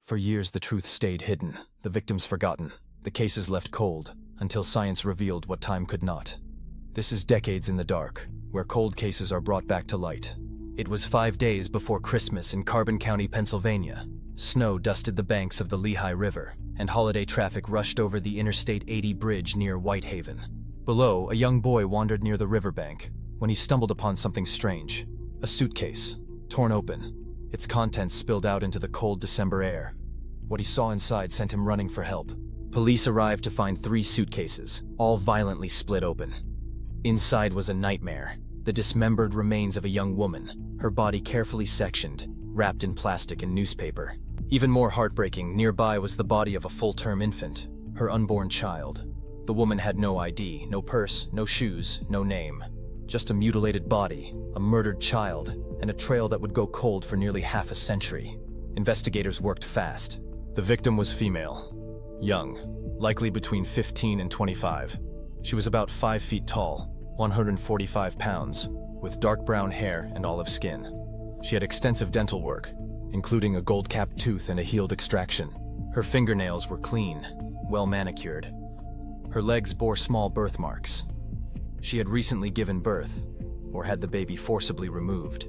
For years, the truth stayed hidden, the victims forgotten, the cases left cold, until science revealed what time could not. This is Decades in the Dark, where cold cases are brought back to light. It was 5 days before Christmas in Carbon County, Pennsylvania. Snow dusted the banks of the Lehigh River, and holiday traffic rushed over the Interstate 80 bridge near Whitehaven. Below, a young boy wandered near the riverbank when he stumbled upon something strange. A suitcase, torn open, its contents spilled out into the cold December air. What he saw inside sent him running for help. Police arrived to find 3 suitcases, all violently split open. Inside was a nightmare, the dismembered remains of a young woman, her body carefully sectioned, wrapped in plastic and newspaper. Even more heartbreaking, nearby was the body of a full-term infant, her unborn child. The woman had no ID, no purse, no shoes, no name. Just a mutilated body, a murdered child, and a trail that would go cold for nearly half a century. Investigators worked fast. The victim was female, young, likely between 15 and 25. She was about 5 feet tall, 145 pounds, with dark brown hair and olive skin. She had extensive dental work, including a gold-capped tooth and a healed extraction. Her fingernails were clean, well manicured. Her legs bore small birthmarks. She had recently given birth, or had the baby forcibly removed.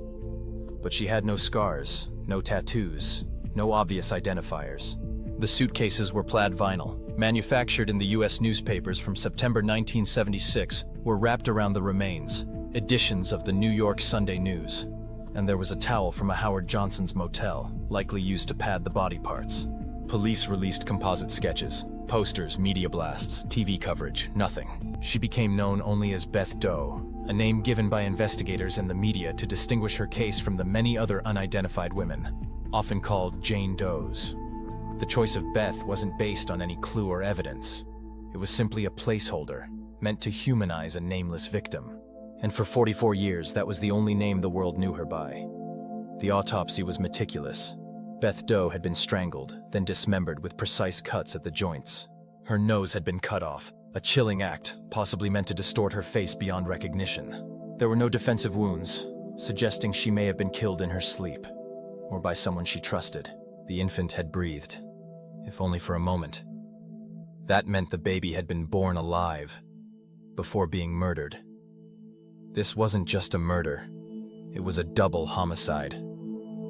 But she had no scars, no tattoos, no obvious identifiers. The suitcases were plaid vinyl, manufactured in the U.S. newspapers from September 1976, were wrapped around the remains, editions of the New York Sunday News. And there was a towel from a Howard Johnson's motel, likely used to pad the body parts. Police released composite sketches, posters, media blasts, TV coverage, nothing. She became known only as Beth Doe, a name given by investigators and the media to distinguish her case from the many other unidentified women, often called Jane Does. The choice of Beth wasn't based on any clue or evidence. It was simply a placeholder, meant to humanize a nameless victim. And for 44 years, that was the only name the world knew her by. The autopsy was meticulous. Beth Doe had been strangled, then dismembered with precise cuts at the joints. Her nose had been cut off, a chilling act, possibly meant to distort her face beyond recognition. There were no defensive wounds, suggesting she may have been killed in her sleep, or by someone she trusted. The infant had breathed, if only for a moment. That meant the baby had been born alive, before being murdered. This wasn't just a murder. It was a double homicide.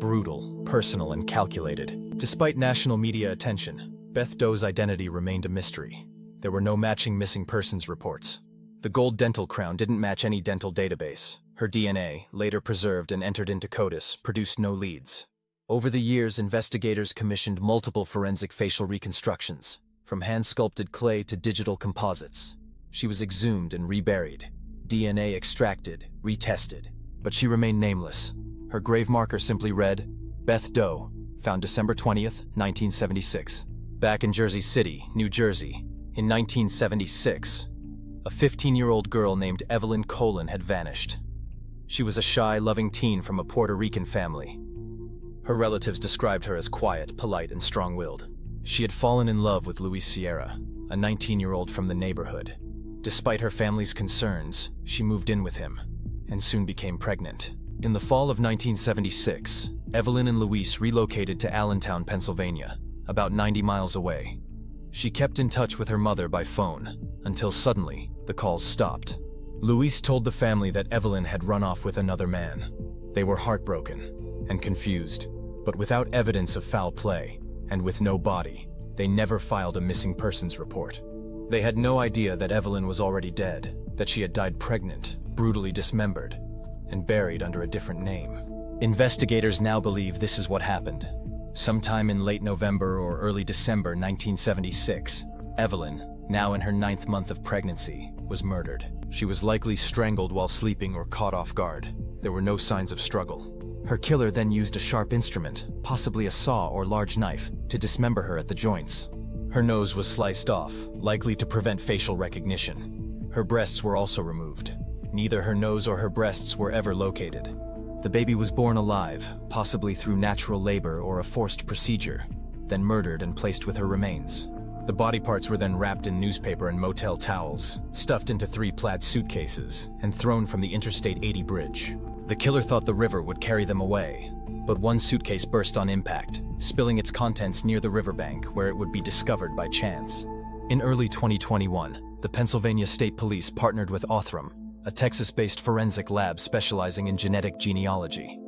Brutal, personal, and calculated. Despite national media attention, Beth Doe's identity remained a mystery. There were no matching missing persons reports. The gold dental crown didn't match any dental database. Her DNA, later preserved and entered into CODIS, produced no leads. Over the years, investigators commissioned multiple forensic facial reconstructions, from hand-sculpted clay to digital composites. She was exhumed and reburied, DNA extracted, retested, but she remained nameless. Her grave marker simply read, Beth Doe, found December 20th, 1976. Back in Jersey City, New Jersey, in 1976, a 15-year-old girl named Evelyn Colon had vanished. She was a shy, loving teen from a Puerto Rican family. Her relatives described her as quiet, polite, and strong-willed. She had fallen in love with Luis Sierra, a 19-year-old from the neighborhood. Despite her family's concerns, she moved in with him, and soon became pregnant. In the fall of 1976, Evelyn and Luis relocated to Allentown, Pennsylvania, about 90 miles away. She kept in touch with her mother by phone, until suddenly, the calls stopped. Luis told the family that Evelyn had run off with another man. They were heartbroken and confused, but without evidence of foul play, and with no body, they never filed a missing persons report. They had no idea that Evelyn was already dead, that she had died pregnant, brutally dismembered, and buried under a different name. Investigators now believe this is what happened. Sometime in late November or early December 1976, Evelyn, now in her 9th month of pregnancy, was murdered. She was likely strangled while sleeping or caught off guard. There were no signs of struggle. Her killer then used a sharp instrument, possibly a saw or large knife, to dismember her at the joints. Her nose was sliced off, likely to prevent facial recognition. Her breasts were also removed. Neither her nose or her breasts were ever located. The baby was born alive, possibly through natural labor or a forced procedure, then murdered and placed with her remains. The body parts were then wrapped in newspaper and motel towels, stuffed into 3 plaid suitcases, and thrown from the Interstate 80 bridge. The killer thought the river would carry them away, but one suitcase burst on impact, spilling its contents near the riverbank where it would be discovered by chance. In early 2021, the Pennsylvania State Police partnered with Othram, a Texas-based forensic lab specializing in genetic genealogy.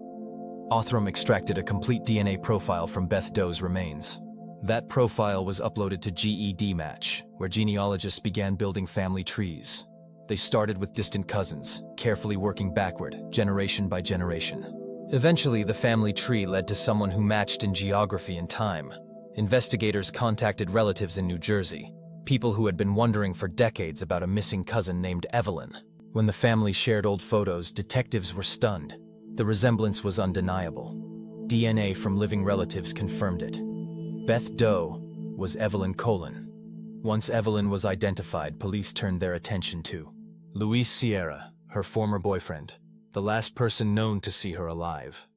Othram extracted a complete DNA profile from Beth Doe's remains. That profile was uploaded to GED Match, where genealogists began building family trees. They started with distant cousins, carefully working backward, generation by generation. Eventually, the family tree led to someone who matched in geography and time. Investigators contacted relatives in New Jersey, people who had been wondering for decades about a missing cousin named Evelyn. When the family shared old photos, detectives were stunned. The resemblance was undeniable. DNA from living relatives confirmed it. Beth Doe was Evelyn Colon. Once Evelyn was identified, police turned their attention to Luis Sierra, her former boyfriend, the last person known to see her alive.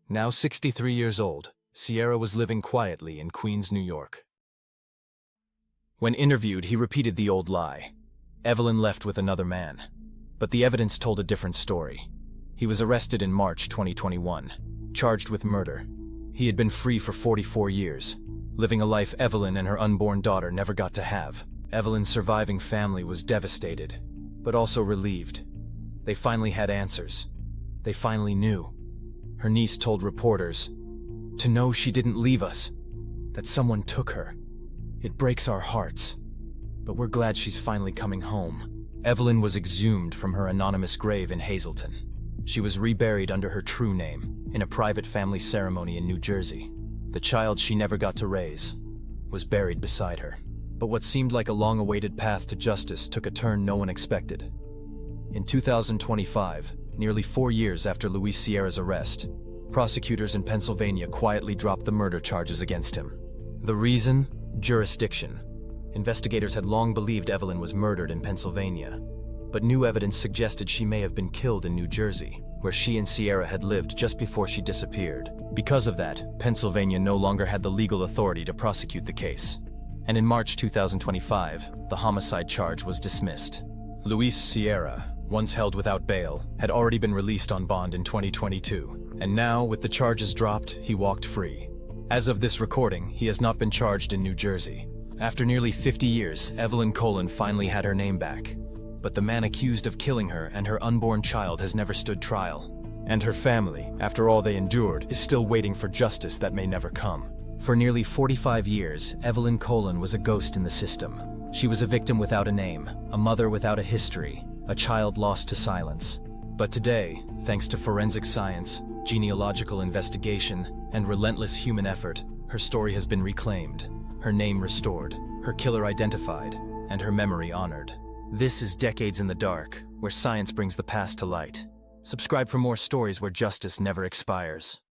Now 63 years old, Sierra was living quietly in Queens, New York. When interviewed, he repeated the old lie. Evelyn left with another man. But the evidence told a different story. He was arrested in March 2021, charged with murder. He had been free for 44 years, living a life Evelyn and her unborn daughter never got to have. Evelyn's surviving family was devastated, but also relieved. They finally had answers. They finally knew. Her niece told reporters, "To know she didn't leave us, that someone took her. It breaks our hearts, but we're glad she's finally coming home." Evelyn was exhumed from her anonymous grave in Hazleton. She was reburied under her true name in a private family ceremony in New Jersey. The child she never got to raise was buried beside her. But what seemed like a long-awaited path to justice took a turn no one expected. In 2025, nearly 4 years after Luis Sierra's arrest, prosecutors in Pennsylvania quietly dropped the murder charges against him. The reason? Jurisdiction. Investigators had long believed Evelyn was murdered in Pennsylvania, but new evidence suggested she may have been killed in New Jersey, where she and Sierra had lived just before she disappeared. Because of that, Pennsylvania no longer had the legal authority to prosecute the case. And in March 2025, the homicide charge was dismissed. Luis Sierra, once held without bail, had already been released on bond in 2022, and now, with the charges dropped, he walked free. As of this recording, he has not been charged in New Jersey. After nearly 50 years, Evelyn Colon finally had her name back. But the man accused of killing her and her unborn child has never stood trial. And her family, after all they endured, is still waiting for justice that may never come. For nearly 45 years, Evelyn Colon was a ghost in the system. She was a victim without a name, a mother without a history, a child lost to silence. But today, thanks to forensic science, genealogical investigation, and relentless human effort, her story has been reclaimed, her name restored, her killer identified, and her memory honored. This is Decades in the Dark, where science brings the past to light. Subscribe for more stories where justice never expires.